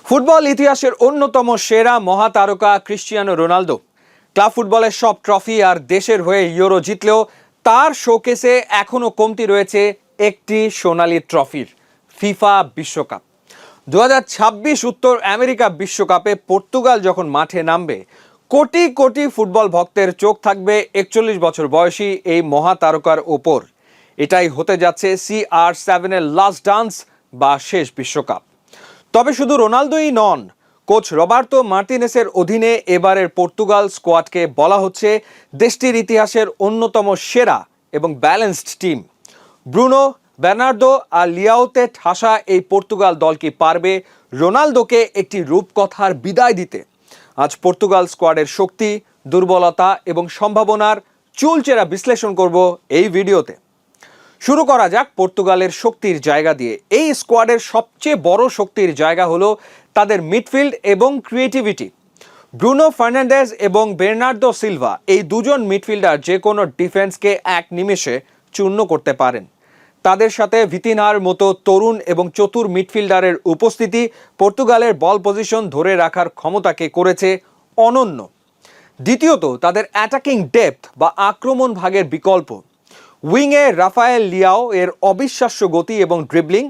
Football ইতিহাসের অন্যতম সেরা মহাতারকা ক্রিস্টিয়ানো রোনালদো ক্লাব ফুটবলের সব ট্রফি আর দেশের হয়ে ইউরো জিতলেও তার শোকেসে এখনো কমতি রয়েছে একটি সোনালী ট্রফির ফিফা বিশ্বকাপ। 2026 উত্তর আমেরিকা বিশ্বকাপে পর্তুগাল যখন মাঠে নামবে, কোটি কোটি ফুটবল ভক্তের চোখ থাকবে 41 বছর বয়সী এই মহাতারকার ওপর। এটাই হতে যাচ্ছে CR7 এর লাস্ট ডান্স বা শেষ বিশ্বকাপ। তবে শুধু রোনালদোই নন, কোচ রবার্তো মার্টিনেসের অধীনে এবারের পর্তুগাল স্কোয়াডকে বলা হচ্ছে দেশটির ইতিহাসের অন্যতম সেরা এবং ব্যালেন্সড টিম। ব্রুনো, বের্নার্দো আর লিয়াওতে ঠাসা এই পর্তুগাল দল কি পারবে রোনালদোকে একটি রূপকথার বিদায় দিতে? আজ পর্তুগাল স্কোয়াডের শক্তি, দুর্বলতা এবং সম্ভাবনার চুলচেরা বিশ্লেষণ করব এই ভিডিওতে। শুরু করা যাক পর্তুগালের শক্তির জায়গা দিয়ে। এই স্কোয়াডের সবচেয়ে বড় শক্তির জায়গা হলো তাদের মিডফিল্ড এবং ক্রিয়েটিভিটি। ব্রুনো ফার্নান্ডেজ এবং বের্নার্দো সিলভা, এই দুজন মিডফিল্ডার যে কোনো ডিফেন্সকে এক নিমেষে চূর্ণ করতে পারেন। তাদের সাথে ভিতিনহার মতো তরুণ এবং চতুর মিডফিল্ডারের উপস্থিতি পর্তুগালের বল পজিশন ধরে রাখার ক্ষমতাকে করেছে অনন্য। দ্বিতীয়ত, তাদের অ্যাটাকিং ডেপথ বা আক্রমণ ভাগের বিকল্প। উইংয়ে রাফায়েল লিয়াও এর অবিশ্বাস্য গতি এবং ড্রিবলিং,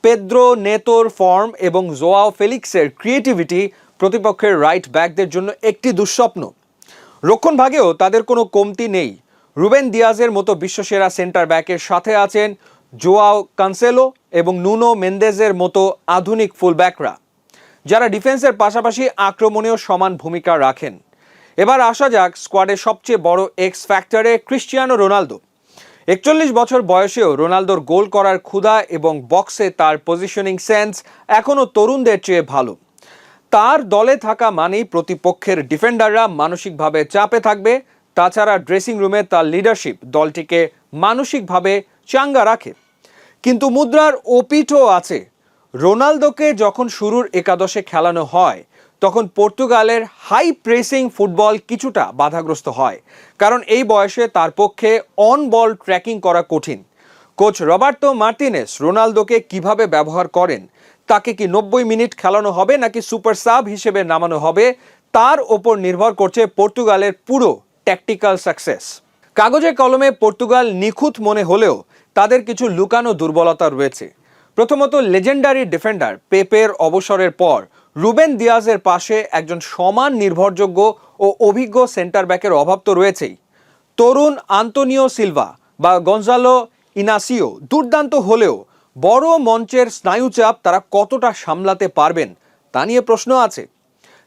পেদ্রো নেতোর ফর্ম এবং জোয়াও ফেলিক্সের ক্রিয়েটিভিটি প্রতিপক্ষের রাইট ব্যাকদের জন্য একটি দুঃস্বপ্ন। রক্ষণ ভাগেও তাদের কোনো কমতি নেই। রুবেন দিয়াজের মতো বিশ্বসেরা সেন্টার ব্যাকের সাথে আছেন জোয়াও কানসেলো এবং নুনো মেন্দেজের মতো আধুনিক ফুলব্যাকরা, যারা ডিফেন্সের পাশাপাশি আক্রমণেও সমান ভূমিকা রাখেন। এবার আসা যাক স্কোয়াডের সবচেয়ে বড় এক্স ফ্যাক্টরে, ক্রিস্টিয়ানো রোনালদো। 41 বছর বয়সেও রোনালদোর গোল করার ক্ষুধা এবং বক্সে তার পজিশনিং সেন্স এখনও তরুণদের চেয়ে ভালো। তার দলে থাকা মানেই প্রতিপক্ষের ডিফেন্ডাররা মানসিকভাবে চাপে থাকবে। তাছাড়া ড্রেসিং রুমে তার লিডারশিপ দলটিকে মানসিকভাবে চাঙ্গা রাখে। কিন্তু মুদ্রার ওপিঠও আছে। রোনালদোকে যখন শুরুর একাদশে খেলানো হয়, তখন পর্তুগালের হাই প্রেসিং ফুটবল কিছুটা বাধাগ্রস্ত হয়, কারণ এই বয়সে তার পক্ষে অন বল ট্র্যাকিং করা কঠিন। কোচ রবার্তো মার্টিনেস রোনালদোকে কিভাবে ব্যবহার করেন, তাকে কি 90 মিনিট খেলানো হবে নাকি সুপার সাব হিসেবে নামানো হবে, তার ওপর নির্ভর করছে পর্তুগালের পুরো ট্যাকটিক্যাল সাকসেস। কাগজে কলমে পর্তুগাল নিখুঁত মনে হলেও তাদের কিছু লুকানো দুর্বলতা রয়েছে। প্রথমত, লেজেন্ডারি ডিফেন্ডার পেপের অবসরের পর রুবেন দিয়াজের পাশে একজন সমান নির্ভরযোগ্য ও অভিজ্ঞ সেন্টার ব্যাকের অভাব তো রয়েছেই। তরুণ আন্তোনিও সিলভা বা গঞ্জালো ইনাসিও দুর্দান্ত হলেও বড় মঞ্চের স্নায়ুচাপ তারা কতটা সামলাতে পারবেন তা নিয়ে প্রশ্ন আছে।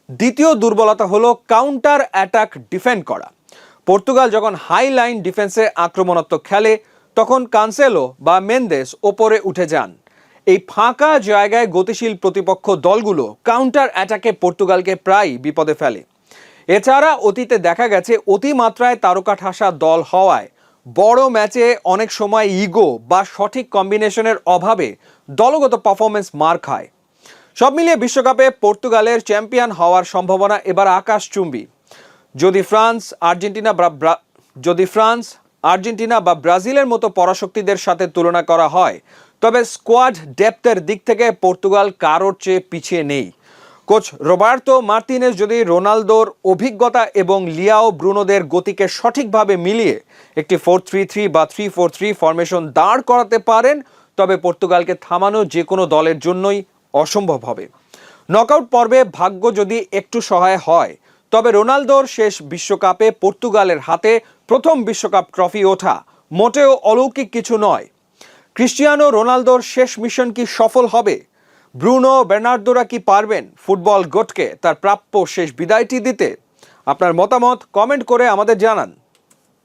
দ্বিতীয় দুর্বলতা হলো কাউন্টার অ্যাটাক ডিফেন্ড করা। পর্তুগাল যখন হাই লাইন ডিফেন্সে আক্রমণাত্মক খেলে, তখন কানসেলো বা মেন্দেস ওপরে উঠে যান। এই ফাঁকা জায়গায় গতিশীল প্রতিপক্ষ দলগুলো কাউন্টার অ্যাটাকে পর্তুগালকে প্রায় বিপদে ফেলে। এছাড়া অতীতে দেখা গেছে অতিমাত্রায় তারকা ঠাসা দল হওয়ায় বড় ম্যাচে অনেক সময় ইগো বা সঠিক কম্বিনেশনের অভাবে দলগত পারফরমেন্স মার খায়। সব মিলিয়ে বিশ্বকাপে পর্তুগালের চ্যাম্পিয়ন হওয়ার সম্ভাবনা এবার আকাশচুম্বী। যদি ফ্রান্স, আর্জেন্টিনা বা ব্রাজিলের মতো পরাশক্তিদের সাথে তুলনা করা হয়, তবে স্কোয়াড ডেপথের দিক থেকে পর্তুগাল কারোর চেয়ে পিছিয়ে নেই। কোচ রবার্তো মার্টিনেস যদি রোনালদোর অভিজ্ঞতা এবং লিয়াও ব্রুনোদের গতিকে সঠিকভাবে মিলিয়ে একটি 4-3-3 বা 3-4-3 ফরমেশন দাঁড় করাতে পারেন, তবে পর্তুগালকে থামানো যে কোনো দলের জন্যই অসম্ভব হবে। নকআউট পর্বে ভাগ্য যদি একটু সহায় হয়, তবে রোনালদোর শেষ বিশ্বকাপে পর্তুগালের হাতে প্রথম বিশ্বকাপ ট্রফি ওঠা মোটেও অলৌকিক কিছু নয়। ক্রিস্টিয়ানো রোনালদোর শেষ মিশন কি সফল হবে? ব্রুনো, বের্নার্দোরা কি পারবেন ফুটবল গোটকে তার প্রাপ্য শেষ বিদায়টি দিতে? আপনার মতামত কমেন্ট করে আমাদের জানান।